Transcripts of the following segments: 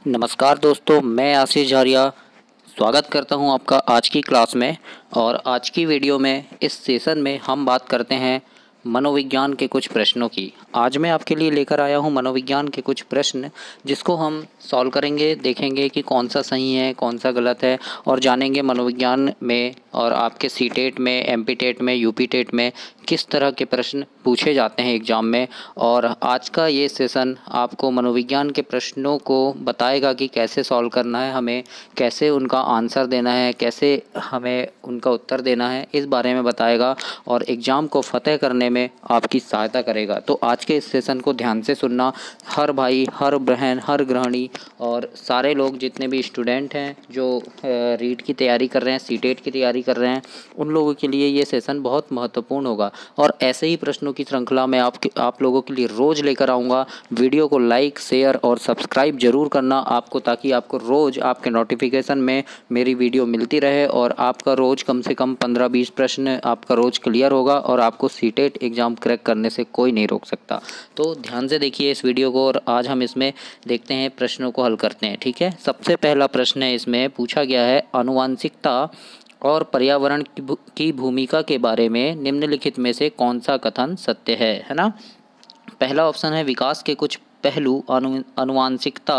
नमस्कार दोस्तों, मैं आशीष झारिया स्वागत करता हूं आपका आज की क्लास में। और आज की वीडियो में इस सेशन में हम बात करते हैं मनोविज्ञान के कुछ प्रश्नों की। आज मैं आपके लिए लेकर आया हूं मनोविज्ञान के कुछ प्रश्न, जिसको हम सॉल्व करेंगे, देखेंगे कि कौन सा सही है कौन सा गलत है, और जानेंगे मनोविज्ञान में और आपके सीटेट में, एमपी टेट में, यूपी टेट में किस तरह के प्रश्न पूछे जाते हैं एग्ज़ाम में। और आज का ये सेशन आपको मनोविज्ञान के प्रश्नों को बताएगा कि कैसे सॉल्व करना है, हमें कैसे उनका आंसर देना है, कैसे हमें उनका उत्तर देना है, इस बारे में बताएगा और एग्ज़ाम को फतेह करने में आपकी सहायता करेगा। तो आज के इस सेशन को ध्यान से सुनना। हर भाई, हर बहन, हर गृहिणी और सारे लोग जितने भी स्टूडेंट हैं जो रीट की तैयारी कर रहे हैं, सीटेट की तैयारी कर रहे हैं, उन लोगों के लिए ये सेशन बहुत महत्वपूर्ण होगा। और ऐसे ही प्रश्नों की श्रृंखला मैं आप लोगों के लिए रोज़ लेकर आऊँगा। वीडियो को लाइक, शेयर और सब्सक्राइब जरूर करना आपको, ताकि आपको रोज़ आपके नोटिफिकेशन में मेरी वीडियो मिलती रहे और आपका रोज़ कम से कम 15-20 प्रश्न आपका रोज़ क्लियर होगा और आपको सीटेट एग्ज़ाम क्रैक करने से कोई नहीं रोक सकता। तो ध्यान से देखिए इस वीडियो को और आज हम इसमें देखते हैं, प्रश्नों को हल करते हैं। ठीक है, सबसे पहला प्रश्न है, इसमें पूछा गया है आनुवांशिकता और पर्यावरण की भूमिका के बारे में निम्नलिखित में से कौन सा कथन सत्य है ना। पहला ऑप्शन है विकास के कुछ पहलू आनुवांशिकता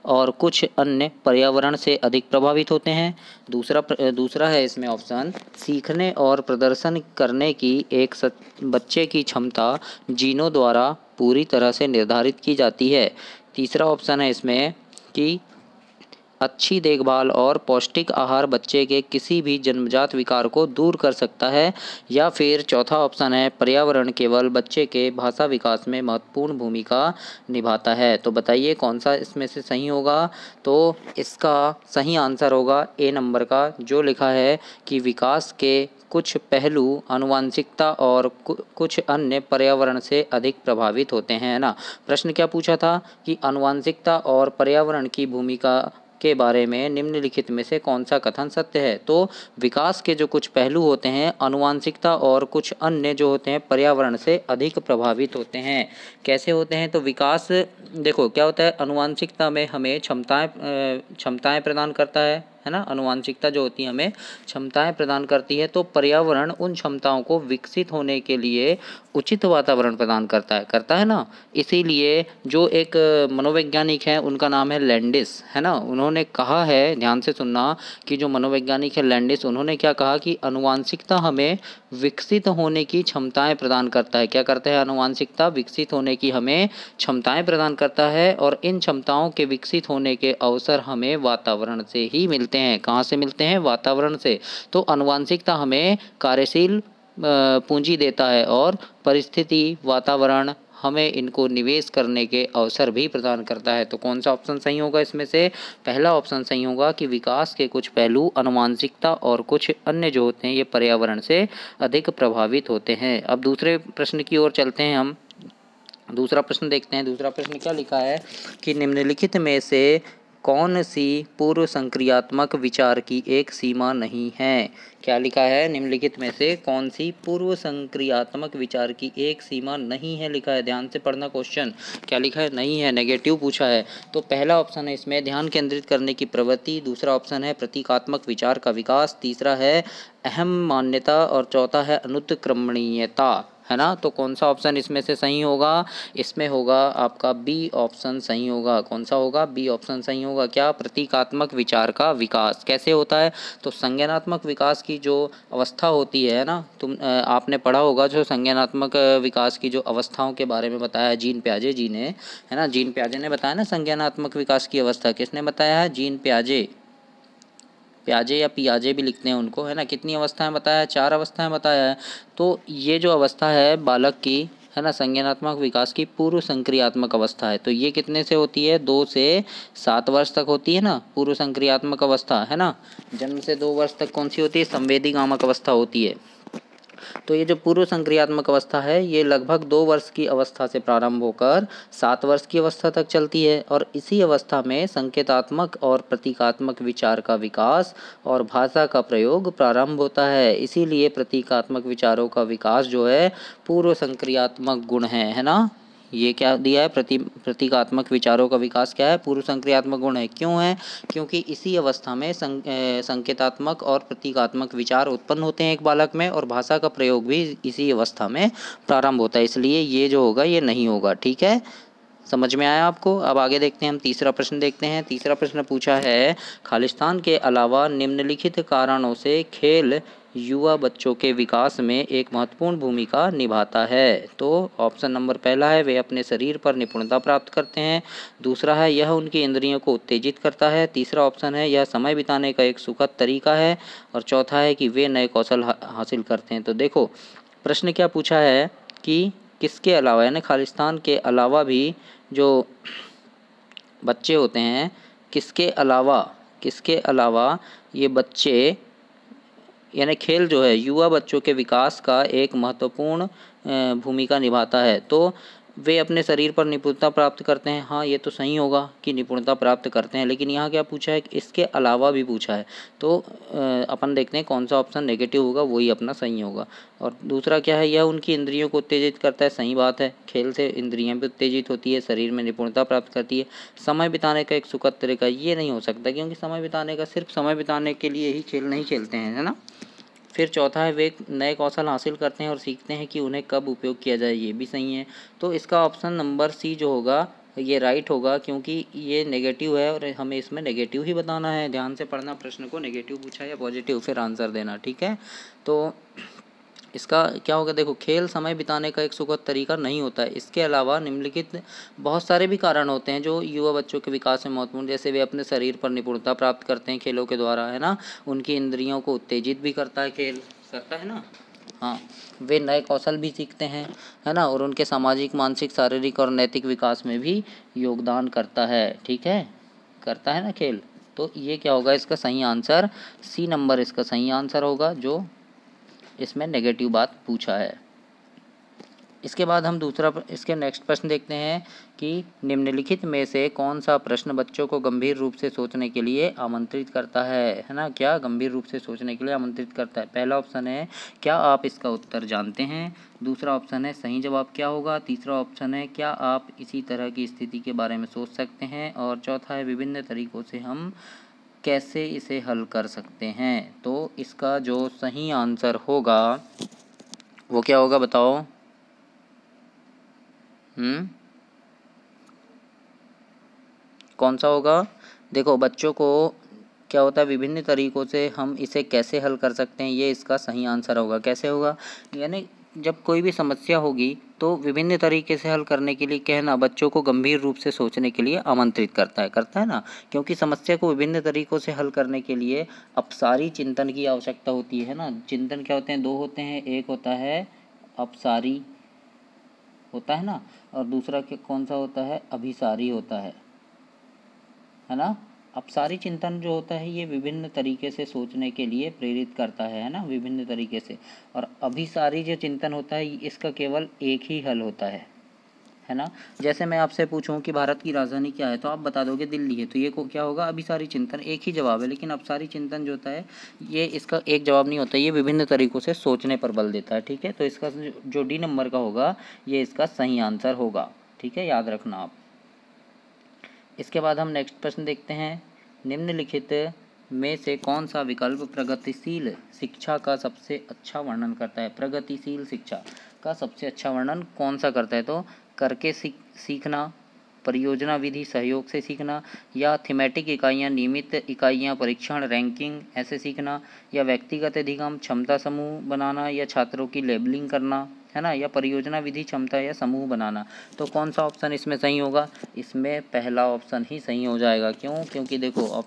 और कुछ अन्य पर्यावरण से अधिक प्रभावित होते हैं। दूसरा है इसमें ऑप्शन सीखने और प्रदर्शन करने की एक बच्चे की क्षमता जीनों द्वारा पूरी तरह से निर्धारित की जाती है। तीसरा ऑप्शन है इसमें कि अच्छी देखभाल और पौष्टिक आहार बच्चे के किसी भी जन्मजात विकार को दूर कर सकता है। या फिर चौथा ऑप्शन है पर्यावरण केवल बच्चे के भाषा विकास में महत्वपूर्ण भूमिका निभाता है। तो बताइए कौन सा इसमें से सही होगा। तो इसका सही आंसर होगा ए नंबर का, जो लिखा है कि विकास के कुछ पहलू आनुवांशिकता और कुछ अन्य पर्यावरण से अधिक प्रभावित होते हैं ना। प्रश्न क्या पूछा था कि आनुवांशिकता और पर्यावरण की भूमिका के बारे में निम्नलिखित में से कौन सा कथन सत्य है। तो विकास के जो कुछ पहलू होते हैं आनुवांशिकता और कुछ अन्य जो होते हैं पर्यावरण से अधिक प्रभावित होते हैं। कैसे होते हैं, तो विकास देखो क्या होता है, आनुवांशिकता में हमें क्षमताएं प्रदान करता है ना। आनुवांशिकता जो होती है हमें क्षमताएं प्रदान करती है, तो पर्यावरण उन क्षमताओं को विकसित होने के लिए उचित वातावरण प्रदान करता है ना। इसीलिए जो एक मनोवैज्ञानिक है उनका नाम है लैंडिस, है ना। उन्होंने कहा है, ध्यान से सुनना, कि जो मनोवैज्ञानिक है लैंडिस, उन्होंने क्या कहा कि आनुवांशिकता हमें विकसित होने की क्षमताएं प्रदान करता है। क्या करता है, आनुवांशिकता विकसित होने की हमें क्षमताएं प्रदान करता है, और इन क्षमताओं के विकसित होने के अवसर हमें वातावरण से ही मिलते हैं। कहाँ से मिलते हैं, वातावरण से। तो आनुवांशिकता हमें कार्यशील पूंजी देता है और परिस्थिति, वातावरण हमें इनको निवेश करने के अवसर भी प्रदान करता है। तो कौन सा ऑप्शन सही होगा इसमें से, पहला ऑप्शन सही होगा कि विकास के कुछ पहलू आनुवांशिकता और कुछ अन्य जो होते हैं ये पर्यावरण से अधिक प्रभावित होते हैं। अब दूसरे प्रश्न की ओर चलते हैं, हम दूसरा प्रश्न देखते हैं। दूसरा प्रश्न क्या लिखा है कि निम्नलिखित में से कौन सी पूर्व संक्रियात्मक विचार की एक सीमा नहीं है। क्या लिखा है, निम्नलिखित में से कौन सी पूर्व संक्रियात्मक विचार की एक सीमा नहीं है, लिखा है। ध्यान से पढ़ना क्वेश्चन, क्या लिखा है, नहीं है, नेगेटिव पूछा है। तो पहला ऑप्शन है इसमें ध्यान केंद्रित करने की प्रवृत्ति, दूसरा ऑप्शन है प्रतीकात्मक विचार का विकास, तीसरा है अहम मान्यता और चौथा है अनुत्क्रमणीयता, है ना। तो कौन सा ऑप्शन इसमें से सही होगा, इसमें होगा आपका बी ऑप्शन सही होगा। कौन सा होगा, बी ऑप्शन सही होगा। क्या, प्रतीकात्मक विचार का विकास। कैसे होता है, तो संज्ञानात्मक विकास की जो अवस्था होती है ना, आपने पढ़ा होगा जो संज्ञानात्मक विकास की जो अवस्थाओं के बारे में बताया जीन प्याजे जी ने, है ना। जीन प्याजे ने बताया ना संज्ञानात्मक विकास की अवस्था, किसने बताया है, जीन प्याजे। प्याजे या पियाजे भी लिखते हैं उनको, है ना। कितनी अवस्थाएं बताया, 4 अवस्थाएं बताया है। तो ये जो अवस्था है बालक की, है ना, संज्ञानात्मक विकास की पूर्व संक्रियात्मक अवस्था है। तो ये कितने से होती है, 2 से 7 वर्ष तक होती है ना पूर्व संक्रियात्मक अवस्था, है ना। जन्म से 2 वर्ष तक कौन सी होती है, संवेदीगामक अवस्था होती है। तो ये जो पूर्व संक्रियात्मक अवस्था है ये लगभग 2 वर्ष की अवस्था से प्रारंभ होकर 7 वर्ष की अवस्था तक चलती है, और इसी अवस्था में संकेतात्मक और प्रतीकात्मक विचार का विकास और भाषा का प्रयोग प्रारंभ होता है। इसीलिए प्रतीकात्मक विचारों का विकास जो है पूर्व संक्रियात्मक गुण है ना। ये क्या दिया है, प्रतीकात्मक विचारों का विकास क्या है, पूर्व संक्रियात्मक गुण है। क्यों है? क्योंकि इसी अवस्था में संकेतात्मक और प्रतीकात्मक विचार उत्पन्न होते हैं एक बालक में, और भाषा का प्रयोग भी इसी अवस्था में प्रारंभ होता है। इसलिए ये जो होगा ये नहीं होगा। ठीक है, समझ में आया आपको? अब आगे देखते हैं, हम तीसरा प्रश्न देखते हैं। तीसरा प्रश्न पूछा है, खालिस्तान के अलावा निम्नलिखित कारणों से खेल युवा बच्चों के विकास में एक महत्वपूर्ण भूमिका निभाता है। तो ऑप्शन नंबर पहला है, वे अपने शरीर पर निपुणता प्राप्त करते हैं। दूसरा है, यह उनकी इंद्रियों को उत्तेजित करता है। तीसरा ऑप्शन है, यह समय बिताने का एक सुखद तरीका है। और चौथा है कि वे नए कौशल हासिल करते हैं। तो देखो प्रश्न क्या पूछा है कि किसके अलावा, यानी खालिस्तान के अलावा भी जो बच्चे होते हैं, किसके अलावा ये बच्चे, यानी खेल जो है युवा बच्चों के विकास का एक महत्वपूर्ण भूमिका निभाता है। तो वे अपने शरीर पर निपुणता प्राप्त करते हैं। हाँ, ये तो सही होगा कि निपुणता प्राप्त करते हैं, लेकिन यहाँ क्या पूछा है कि इसके अलावा भी पूछा है। तो अपन देखते हैं कौन सा ऑप्शन नेगेटिव होगा, वही अपना सही होगा। और दूसरा क्या है, यह उनकी इंद्रियों को उत्तेजित करता है। सही बात है, खेल से इंद्रियां भी उत्तेजित होती है, शरीर में निपुणता प्राप्त करती है। समय बिताने का एक सुखद तरीका, ये नहीं हो सकता, क्योंकि समय बिताने का सिर्फ समय बिताने के लिए ही खेल नहीं खेलते हैं, है ना। फिर चौथा है, वे नए कौशल हासिल करते हैं और सीखते हैं कि उन्हें कब उपयोग किया जाए, ये भी सही है। तो इसका ऑप्शन नंबर सी जो होगा ये राइट होगा, क्योंकि ये नेगेटिव है और हमें इसमें नेगेटिव ही बताना है। ध्यान से पढ़ना प्रश्न को, नेगेटिव पूछा या पॉजिटिव, फिर आंसर देना। ठीक है, तो इसका क्या होगा, देखो खेल समय बिताने का एक सुखद तरीका नहीं होता है। इसके अलावा निम्नलिखित बहुत सारे भी कारण होते हैं जो युवा बच्चों के विकास में महत्वपूर्ण, जैसे वे अपने शरीर पर निपुणता प्राप्त करते हैं खेलों के द्वारा, है ना। उनकी इंद्रियों को उत्तेजित भी करता है, खेल करता है ना। हाँ, वे नए कौशल भी सीखते हैं, है ना, और उनके सामाजिक, मानसिक, शारीरिक और नैतिक विकास में भी योगदान करता है। ठीक है, करता है ना खेल। तो ये क्या होगा, इसका सही आंसर सी नंबर इसका सही आंसर होगा, जो इसमें नेगेटिव बात पूछा है। इसके बाद हम इसके नेक्स्ट प्रश्न देखते हैं कि निम्नलिखित में से कौन सा प्रश्न बच्चों को गंभीर रूप से सोचने के लिए आमंत्रित करता है ना। क्या गंभीर रूप से सोचने के लिए आमंत्रित करता है? पहला ऑप्शन है, क्या आप इसका उत्तर जानते हैं। दूसरा ऑप्शन है, सही जवाब क्या होगा। तीसरा ऑप्शन है, क्या आप इसी तरह की स्थिति के बारे में सोच सकते हैं। और चौथा है, विभिन्न तरीकों से हम कैसे इसे हल कर सकते हैं। तो इसका जो सही आंसर होगा वो क्या होगा, बताओ। कौन सा होगा? देखो बच्चों को क्या होता है, विभिन्न तरीकों से हम इसे कैसे हल कर सकते हैं, ये इसका सही आंसर होगा। कैसे होगा, यानी जब कोई भी समस्या होगी तो विभिन्न तरीके से हल करने के लिए कहना बच्चों को गंभीर रूप से सोचने के लिए आमंत्रित करता है ना। क्योंकि समस्या को विभिन्न तरीकों से हल करने के लिए अपसारी चिंतन की आवश्यकता होती है ना। चिंतन क्या होते हैं, दो होते हैं, एक होता है अपसारी होता है ना, और दूसरा कौन सा होता है, अभिसारी होता है ना। अपसारी चिंतन जो होता है ये विभिन्न तरीके से सोचने के लिए प्रेरित करता है ना, विभिन्न तरीके से। और अभिसारी जो चिंतन होता है इसका केवल एक ही हल होता है ना। जैसे मैं आपसे पूछूं कि भारत की राजधानी क्या है, तो आप बता दोगे दिल्ली है, तो ये को क्या होगा, अभिसारी चिंतन, एक ही जवाब है। लेकिन अपसारी चिंतन जो होता है ये इसका एक जवाब नहीं होता, ये विभिन्न तरीकों से सोचने पर बल देता है। ठीक है, तो इसका जो डी नंबर का होगा ये इसका सही आंसर होगा। ठीक है, याद रखना आप। इसके बाद हम नेक्स्ट प्रश्न देखते हैं, निम्नलिखित में से कौन सा विकल्प प्रगतिशील शिक्षा का सबसे अच्छा वर्णन करता है। प्रगतिशील शिक्षा का सबसे अच्छा वर्णन कौन सा करता है? तो करके सीखना, परियोजना विधि सहयोग से सीखना, या थीमेटिक इकाइयाँ, नियमित इकाइयाँ, परीक्षण, रैंकिंग ऐसे सीखना, या व्यक्तिगत अधिगम, क्षमता समूह बनाना, या छात्रों की लेबलिंग करना, है ना, या परियोजना विधि, क्षमता या समूह बनाना। तो कौन सा ऑप्शन इसमें सही होगा? इसमें पहला ऑप्शन ही सही हो जाएगा। क्यों? क्योंकि देखो अब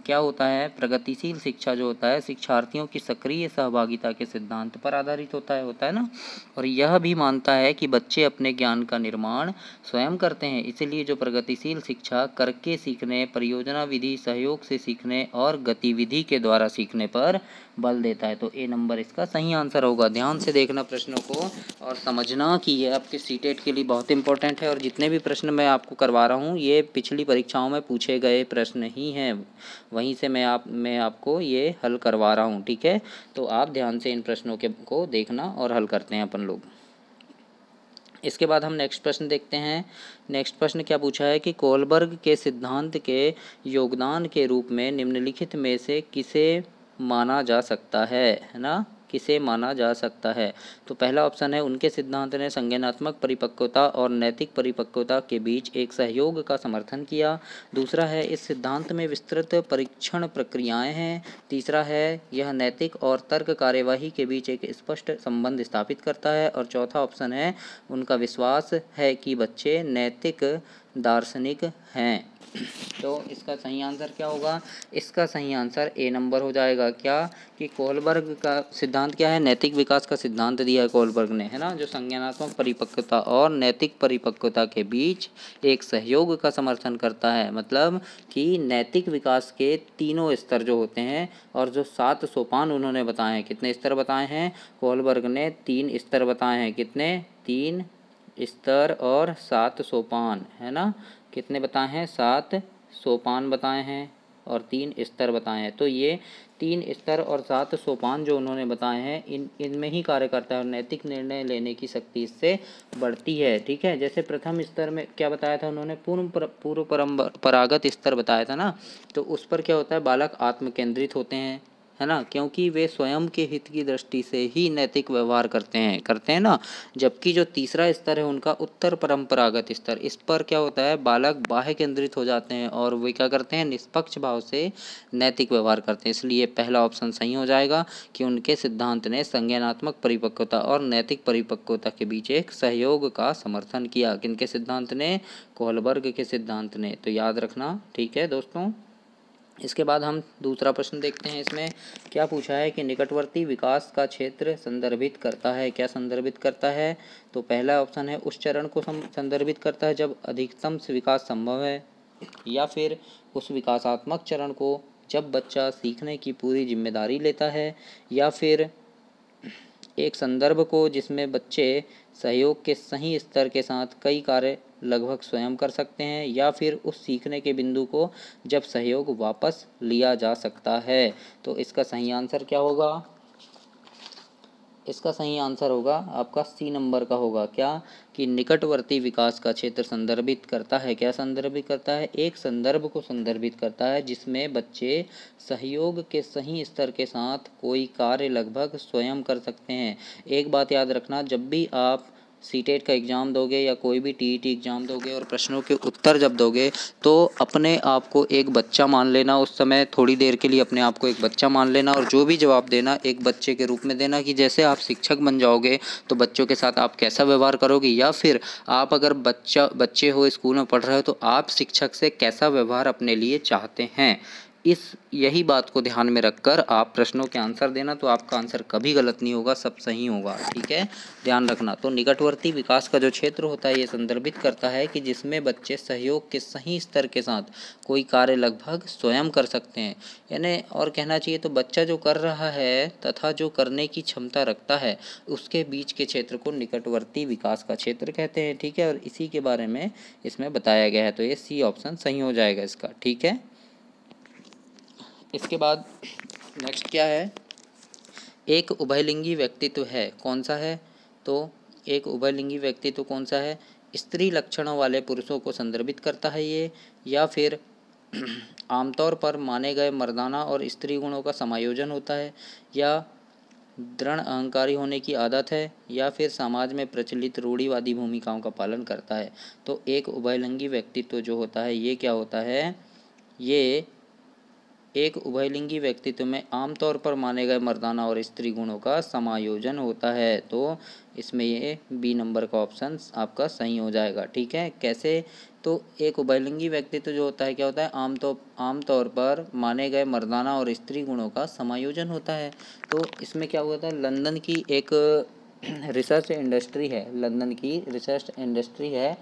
क्या होता है, प्रगतिशील शिक्षा जो होता है शिक्षार्थियों की सक्रिय सहभागिता के सिद्धांत पर आधारित होता है ना। और यह भी मानता है कि बच्चे अपने ज्ञान का निर्माण स्वयं करते हैं। इसलिए जो प्रगतिशील शिक्षा करके सीखने, परियोजना विधि, सहयोग से सीखने और गतिविधि के द्वारा सीखने पर बल देता है। तो ए नंबर इसका सही आंसर होगा। ध्यान से देखना प्रश्नों को और समझना कि ये आपके सीटेट के लिए बहुत इंपॉर्टेंट है। और जितने भी प्रश्न मैं आपको करवा रहा हूँ ये पिछली परीक्षाओं में पूछे गए प्रश्न ही हैं, वहीं से मैं आपको ये हल करवा रहा हूँ। ठीक है, तो आप ध्यान से इन प्रश्नों को देखना और हल करते हैं अपन लोग। इसके बाद हम नेक्स्ट प्रश्न देखते हैं। नेक्स्ट प्रश्न क्या पूछा है कि कोलबर्ग के सिद्धांत के योगदान के रूप में निम्नलिखित में से किसे माना जा सकता है ना, किसे माना जा सकता है। तो पहला ऑप्शन है उनके सिद्धांत ने संज्ञानात्मक परिपक्वता और नैतिक परिपक्वता के बीच एक सहयोग का समर्थन किया। दूसरा है इस सिद्धांत में विस्तृत परीक्षण प्रक्रियाएं हैं। तीसरा है यह नैतिक और तर्क कार्यवाही के बीच एक स्पष्ट संबंध स्थापित करता है। और चौथा ऑप्शन है उनका विश्वास है कि बच्चे नैतिक दार्शनिक हैं। तो इसका सही आंसर क्या होगा? इसका सही आंसर ए नंबर हो जाएगा। क्या कि कोलबर्ग का सिद्धांत क्या है? नैतिक विकास का सिद्धांत दिया है कोलबर्ग ने, है ना, जो संज्ञानात्मक परिपक्वता और नैतिक परिपक्वता के बीच एक सहयोग का समर्थन करता है। मतलब कि नैतिक विकास के तीनों स्तर जो होते हैं और जो 7 सोपान उन्होंने बताए हैं, कितने स्तर बताए हैं कोलबर्ग ने? 3 स्तर बताए हैं। कितने? 3 स्तर और 7 सोपान, है ना। कितने बताए हैं? 7 सोपान बताए हैं और 3 स्तर बताए हैं। तो ये 3 स्तर और 7 सोपान जो उन्होंने बताए हैं इनमें ही कार्य करता है और नैतिक निर्णय लेने की शक्ति इससे बढ़ती है। ठीक है, जैसे प्रथम स्तर में क्या बताया था उन्होंने? पूर्व परंपरागत स्तर बताया था ना। तो उस पर क्या होता है? बालक आत्म केंद्रित होते हैं, है ना, क्योंकि वे स्वयं के हित की दृष्टि से ही नैतिक व्यवहार करते हैं ना। जबकि जो तीसरा स्तर है उनका उत्तर परंपरागत स्तर, इस पर क्या होता है? बालक बाह्य केंद्रित हो जाते हैं और वे क्या करते हैं? निष्पक्ष भाव से नैतिक व्यवहार करते हैं। इसलिए पहला ऑप्शन सही हो जाएगा कि उनके सिद्धांत ने संज्ञानात्मक परिपक्वता और नैतिक परिपक्वता के बीच एक सहयोग का समर्थन किया। किनके सिद्धांत ने? कोलबर्ग के सिद्धांत ने। तो याद रखना, ठीक है दोस्तों। इसके बाद हम दूसरा प्रश्न देखते हैं। इसमें क्या पूछा है कि निकटवर्ती विकास का क्षेत्र संदर्भित करता है। क्या संदर्भित करता है? तो पहला ऑप्शन है उस चरण को संदर्भित करता है जब अधिकतम विकास संभव है, या फिर उस विकासात्मक चरण को जब बच्चा सीखने की पूरी जिम्मेदारी लेता है, या फिर एक संदर्भ को जिसमें बच्चे सहयोग के सही स्तर के साथ कई कार्य लगभग स्वयं कर सकते हैं, या फिर उस सीखने के बिंदु को जब सहयोग वापस लिया जा सकता है। तो इसका सही आंसर क्या होगा? इसका सही आंसर होगा आपका सी नंबर का होगा। क्या कि निकटवर्ती विकास का क्षेत्र संदर्भित करता है। क्या संदर्भित करता है? एक संदर्भ को संदर्भित करता है जिसमें बच्चे सहयोग के सही स्तर के साथ कोई कार्य लगभग स्वयं कर सकते हैं। एक बात याद रखना, जब भी आप सीटेट का एग्ज़ाम दोगे या कोई भी टीईटी एग्ज़ाम दोगे और प्रश्नों के उत्तर जब दोगे तो अपने आप को एक बच्चा मान लेना। उस समय थोड़ी देर के लिए अपने आप को एक बच्चा मान लेना और जो भी जवाब देना एक बच्चे के रूप में देना, कि जैसे आप शिक्षक बन जाओगे तो बच्चों के साथ आप कैसा व्यवहार करोगे, या फिर आप अगर बच्चे हो, स्कूल में पढ़ रहे हो, तो आप शिक्षक से कैसा व्यवहार अपने लिए चाहते हैं। यही बात को ध्यान में रखकर आप प्रश्नों के आंसर देना, तो आपका आंसर कभी गलत नहीं होगा, सब सही होगा। ठीक है, ध्यान रखना। तो निकटवर्ती विकास का जो क्षेत्र होता है ये संदर्भित करता है कि जिसमें बच्चे सहयोग के सही स्तर के साथ कोई कार्य लगभग स्वयं कर सकते हैं। यानी और कहना चाहिए तो बच्चा जो कर रहा है तथा जो करने की क्षमता रखता है उसके बीच के क्षेत्र को निकटवर्ती विकास का क्षेत्र कहते हैं। ठीक है, और इसी के बारे में इसमें बताया गया है। तो ये सी ऑप्शन सही हो जाएगा इसका। ठीक है, इसके बाद नेक्स्ट क्या है? एक उभयलिंगी व्यक्तित्व है, कौन सा है? तो एक उभयलिंगी व्यक्तित्व कौन सा है? स्त्री लक्षणों वाले पुरुषों को संदर्भित करता है ये, या फिर आमतौर पर माने गए मर्दाना और स्त्री गुणों का समायोजन होता है, या दृढ़ अहंकारी होने की आदत है, या फिर समाज में प्रचलित रूढ़िवादी भूमिकाओं का पालन करता है। तो एक उभयलिंगी व्यक्तित्व जो होता है ये क्या होता है? ये एक उभयलिंगी व्यक्तित्व में आमतौर पर माने गए मर्दाना और स्त्री गुणों का समायोजन होता है। तो इसमें ये बी नंबर का ऑप्शन आपका सही हो जाएगा। ठीक है, कैसे? तो एक उभयलिंगी व्यक्तित्व जो होता है क्या होता है? आमतौर पर माने गए मर्दाना और स्त्री गुणों का समायोजन होता है। तो इसमें क्या हुआ था? लंदन की एक रिसर्च इंडस्ट्री है, लंदन की रिसर्च इंडस्ट्री है,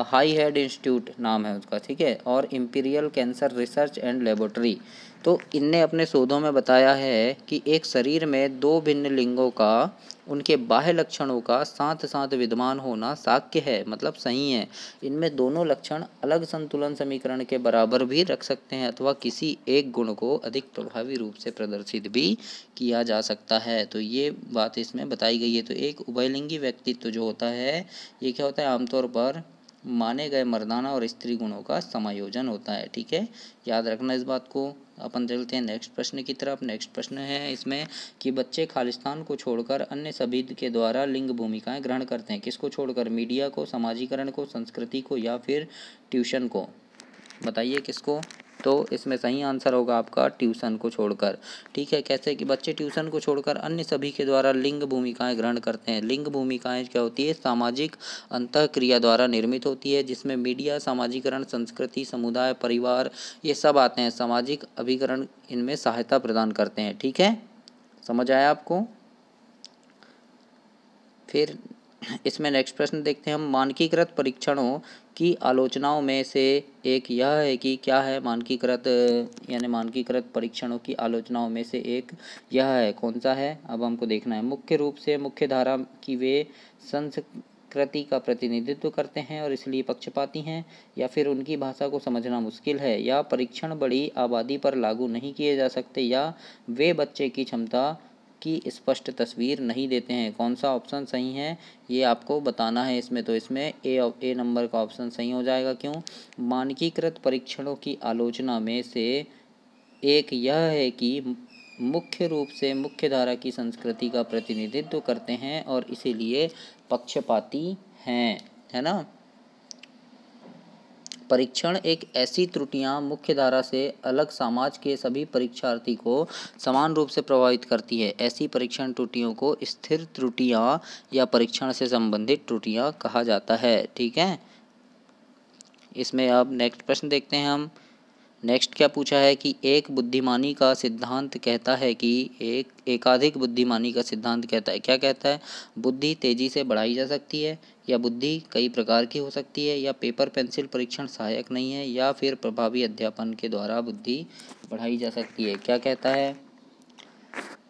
हाई हेड इंस्टीट्यूट नाम है उसका। ठीक है, और imperial cancer research and laboratory, तो इनने अपने शोधों में बताया है कि एक शरीर में दो भिन्न लिंगों का उनके बाह्य लक्षणों का साथ साथ विद्यमान होना साक्ष्य है, मतलब सही है। इनमें दोनों लक्षण अलग संतुलन समीकरण के बराबर भी रख सकते हैं अथवा किसी एक गुण को अधिक प्रभावी रूप से प्रदर्शित भी किया जा सकता है। तो ये बात इसमें बताई गई है। तो एक उभयलिंगी व्यक्तित्व जो होता है ये क्या होता है, आमतौर पर माने गए मर्दाना और स्त्री गुणों का समायोजन होता है। ठीक है, याद रखना इस बात को। अपन चलते हैं नेक्स्ट प्रश्न की तरफ। नेक्स्ट प्रश्न है इसमें कि बच्चे खालिस्तान को छोड़कर अन्य सभी के द्वारा लिंग भूमिकाएं ग्रहण करते हैं। किसको छोड़कर? मीडिया को, समाजीकरण को, संस्कृति को या फिर ट्यूशन को? बताइए किसको। तो इसमें सही आंसर होगा आपका ट्यूशन को छोड़कर। ठीक है, कैसे कि बच्चे ट्यूशन को छोड़कर अन्य सभी के द्वारा लिंग भूमिकाएं ग्रहण करते हैं। लिंग भूमिकाएं क्या होती है? सामाजिक अंतःक्रिया द्वारा निर्मित होती है, जिसमें मीडिया, समाजीकरण, संस्कृति, समुदाय, परिवार ये सब आते हैं। सामाजिक अभिकरण इनमें सहायता प्रदान करते हैं। ठीक है, समझ आया आपको। फिर इसमें नेक्स्ट प्रश्न देखते हैं हम। मानकीकृत परीक्षणों की आलोचनाओं में से एक यह है कि क्या है? मानकीकृत यानी मानकीकृत परीक्षणों की आलोचनाओं में से एक यह है। कौन सा है? अब हमको देखना है। मुख्य रूप से मुख्य धारा की वे संस्कृति का प्रतिनिधित्व करते हैं और इसलिए पक्षपाती हैं, या फिर उनकी भाषा को समझना मुश्किल है, या परीक्षण बड़ी आबादी पर लागू नहीं किए जा सकते, या वे बच्चे की क्षमता की स्पष्ट तस्वीर नहीं देते हैं। कौन सा ऑप्शन सही है ये आपको बताना है इसमें। तो इसमें ए नंबर का ऑप्शन सही हो जाएगा। क्यों? मानकीकृत परीक्षणों की आलोचना में से एक यह है कि मुख्य रूप से मुख्य धारा की संस्कृति का प्रतिनिधित्व करते हैं और इसीलिए पक्षपाती हैं, है ना। परीक्षण एक ऐसी त्रुटियां मुख्य धारा से अलग समाज के सभी परीक्षार्थी को समान रूप से प्रभावित करती है। ऐसी परीक्षण त्रुटियों को स्थिर त्रुटियां या परीक्षण से संबंधित त्रुटियां कहा जाता है। ठीक है, इसमें अब नेक्स्ट प्रश्न देखते हैं हम। नेक्स्ट क्या पूछा है कि एक बुद्धिमानी का सिद्धांत कहता है कि एकाधिक बुद्धिमानी का सिद्धांत कहता है। क्या कहता है? बुद्धि तेजी से बढ़ाई जा सकती है, या बुद्धि कई प्रकार की हो सकती है, या पेपर पेंसिल परीक्षण सहायक नहीं है, या फिर प्रभावी अध्यापन के द्वारा बुद्धि बढ़ाई जा सकती है। क्या कहता है?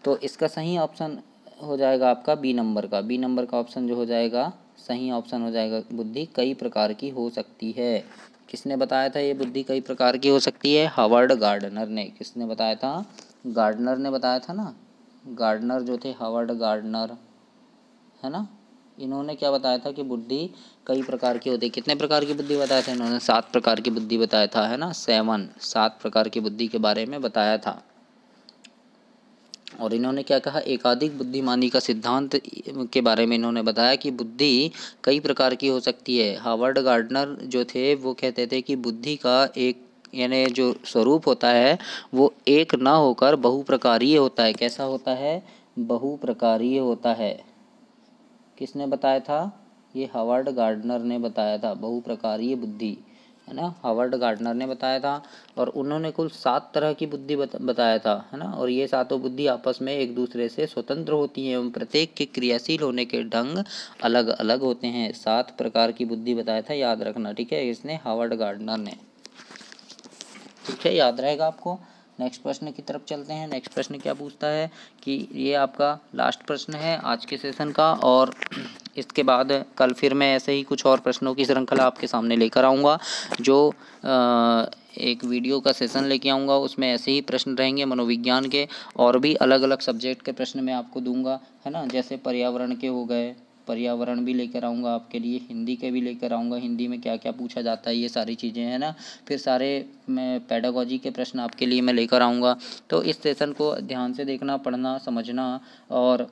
तो इसका सही ऑप्शन हो जाएगा आपका बी नंबर का। बी नंबर का ऑप्शन जो हो जाएगा सही ऑप्शन हो जाएगा। बुद्धि कई प्रकार की हो सकती है। किसने बताया था ये बुद्धि कई प्रकार की हो सकती है? हावर्ड गार्डनर ने। किसने बताया था? गार्डनर ने बताया था ना। गार्डनर जो थे हावर्ड गार्डनर, है ना, इन्होंने क्या बताया था कि बुद्धि कई प्रकार की होती है। कितने प्रकार की बुद्धि बताया था इन्होंने? 7 प्रकार की बुद्धि बताया था, है ना। 7 प्रकार की बुद्धि के बारे में बताया था। और इन्होंने क्या कहा? एकाधिक बुद्धिमानी का सिद्धांत के बारे में इन्होंने बताया कि बुद्धि कई प्रकार की हो सकती है। हावर्ड गार्डनर जो थे वो कहते थे कि बुद्धि का एक यानी जो स्वरूप होता है वो एक ना होकर बहुप्रकारीय होता है। कैसा होता है? बहुप्रकारीय होता है। किसने बताया था? ये हावर्ड गार्डनर ने बताया था। बहुप्रकारीय बुद्धि, है ना, हावर्ड गार्डनर ने बताया था। और उन्होंने कुल 7 तरह की बुद्धि बताया था, है ना। और ये सातों बुद्धि आपस में एक दूसरे से स्वतंत्र होती हैं एवं प्रत्येक के क्रियाशील होने के ढंग अलग अलग होते हैं। 7 प्रकार की बुद्धि बताया था, याद रखना। ठीक है, इसने हावर्ड गार्डनर ने। ठीक है, याद रहेगा आपको। नेक्स्ट प्रश्न की तरफ चलते हैं। नेक्स्ट प्रश्न क्या पूछता है कि ये आपका लास्ट प्रश्न है आज के सेशन का, और इसके बाद कल फिर मैं ऐसे ही कुछ और प्रश्नों की श्रृंखला आपके सामने लेकर आऊँगा। जो एक वीडियो का सेशन लेके आऊँगा उसमें ऐसे ही प्रश्न रहेंगे मनोविज्ञान के, और भी अलग अलग सब्जेक्ट के प्रश्न मैं आपको दूंगा, है ना। जैसे पर्यावरण के हो गए, पर्यावरण भी लेकर आऊँगा आपके लिए, हिंदी के भी लेकर आऊँगा, हिंदी में क्या क्या पूछा जाता है ये सारी चीज़ें, है ना। फिर सारे मैं पेडागोजी के प्रश्न आपके लिए मैं लेकर आऊँगा। तो इस सेशन को ध्यान से देखना, पढ़ना, समझना, और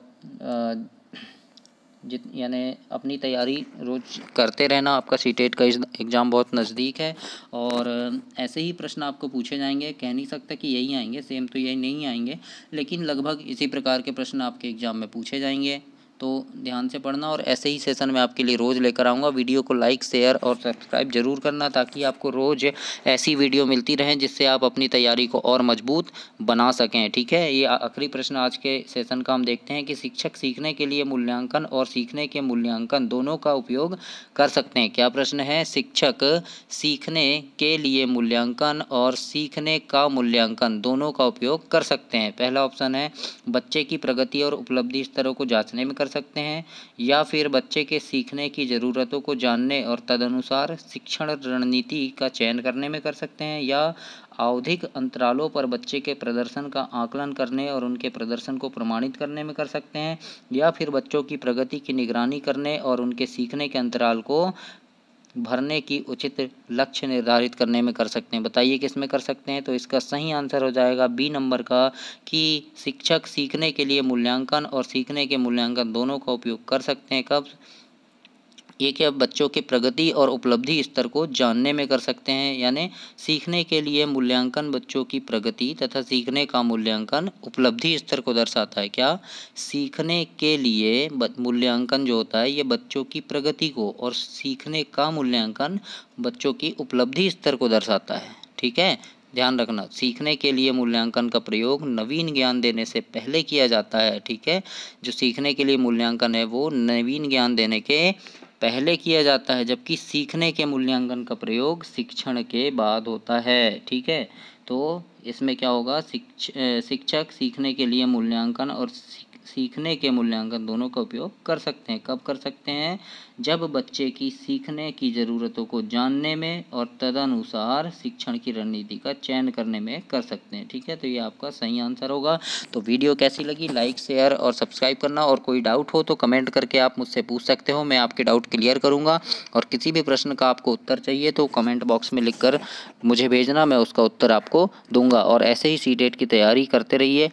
यानी अपनी तैयारी रोज़ करते रहना। आपका सीटेट का एग्ज़ाम बहुत नज़दीक है, और ऐसे ही प्रश्न आपको पूछे जाएंगे। कह नहीं सकता कि यही आएंगे, सेम तो यही नहीं आएंगे, लेकिन लगभग इसी प्रकार के प्रश्न आपके एग्ज़ाम में पूछे जाएंगे। तो ध्यान से पढ़ना और ऐसे ही सेशन मैं आपके लिए रोज़ लेकर आऊँगा। वीडियो को लाइक, शेयर और सब्सक्राइब ज़रूर करना ताकि आपको रोज़ ऐसी वीडियो मिलती रहें जिससे आप अपनी तैयारी को और मजबूत बना सकें। ठीक है, ये आखिरी प्रश्न आज के सेशन का हम देखते हैं कि शिक्षक सीखने के लिए मूल्यांकन और सीखने के मूल्यांकन दोनों का उपयोग कर सकते हैं। क्या प्रश्न है? शिक्षक सीखने के लिए मूल्यांकन और सीखने का मूल्यांकन दोनों का उपयोग कर सकते हैं। पहला ऑप्शन है बच्चे की प्रगति और उपलब्धि स्तरों को जांचने में कर सकते हैं, या फिर बच्चे के सीखने की ज़रूरतों को जानने और तदनुसार शिक्षण रणनीति का चयन करने में कर सकते हैं, या आवधिक अंतरालों पर बच्चे के प्रदर्शन का आकलन करने और उनके प्रदर्शन को प्रमाणित करने में कर सकते हैं, या फिर बच्चों की प्रगति की निगरानी करने और उनके सीखने के अंतराल को भरने की उचित लक्ष्य निर्धारित करने में कर सकते हैं। बताइए किस में कर सकते हैं? तो इसका सही आंसर हो जाएगा बी नंबर का, कि शिक्षक सीखने के लिए मूल्यांकन और सीखने के मूल्यांकन दोनों का उपयोग कर सकते हैं। कब? ये कि अब बच्चों की प्रगति और उपलब्धि स्तर को जानने में कर सकते हैं, यानी सीखने के लिए मूल्यांकन बच्चों की प्रगति तथा सीखने का मूल्यांकन उपलब्धि स्तर को दर्शाता है। क्या? सीखने के लिए मूल्यांकन जो होता है ये बच्चों की प्रगति को, और सीखने का मूल्यांकन बच्चों की उपलब्धि स्तर को दर्शाता है। ठीक है, ध्यान रखना, सीखने के लिए मूल्यांकन का प्रयोग नवीन ज्ञान देने से पहले किया जाता है। ठीक है, जो सीखने के लिए मूल्यांकन है वो नवीन ज्ञान देने के पहले किया जाता है, जबकि सीखने के मूल्यांकन का प्रयोग शिक्षण के बाद होता है। ठीक है, तो इसमें क्या होगा? शिक्षक सीखने के लिए मूल्यांकन और सीखने के मूल्यांकन दोनों का उपयोग कर सकते हैं। कब कर सकते हैं? जब बच्चे की सीखने की ज़रूरतों को जानने में और तदनुसार शिक्षण की रणनीति का चयन करने में कर सकते हैं। ठीक है, तो ये आपका सही आंसर होगा। तो वीडियो कैसी लगी लाइक, शेयर और सब्सक्राइब करना, और कोई डाउट हो तो कमेंट करके आप मुझसे पूछ सकते हो, मैं आपके डाउट क्लियर करूँगा। और किसी भी प्रश्न का आपको उत्तर चाहिए तो कमेंट बॉक्स में लिखकर मुझे भेजना, मैं उसका उत्तर आपको दूंगा। और ऐसे ही सीटेट की तैयारी करते रहिए।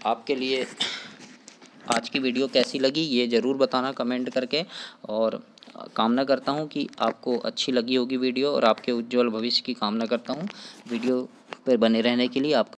आपके लिए आज की वीडियो कैसी लगी ये ज़रूर बताना कमेंट करके, और कामना करता हूँ कि आपको अच्छी लगी होगी वीडियो, और आपके उज्जवल भविष्य की कामना करता हूँ। वीडियो पर बने रहने के लिए आपका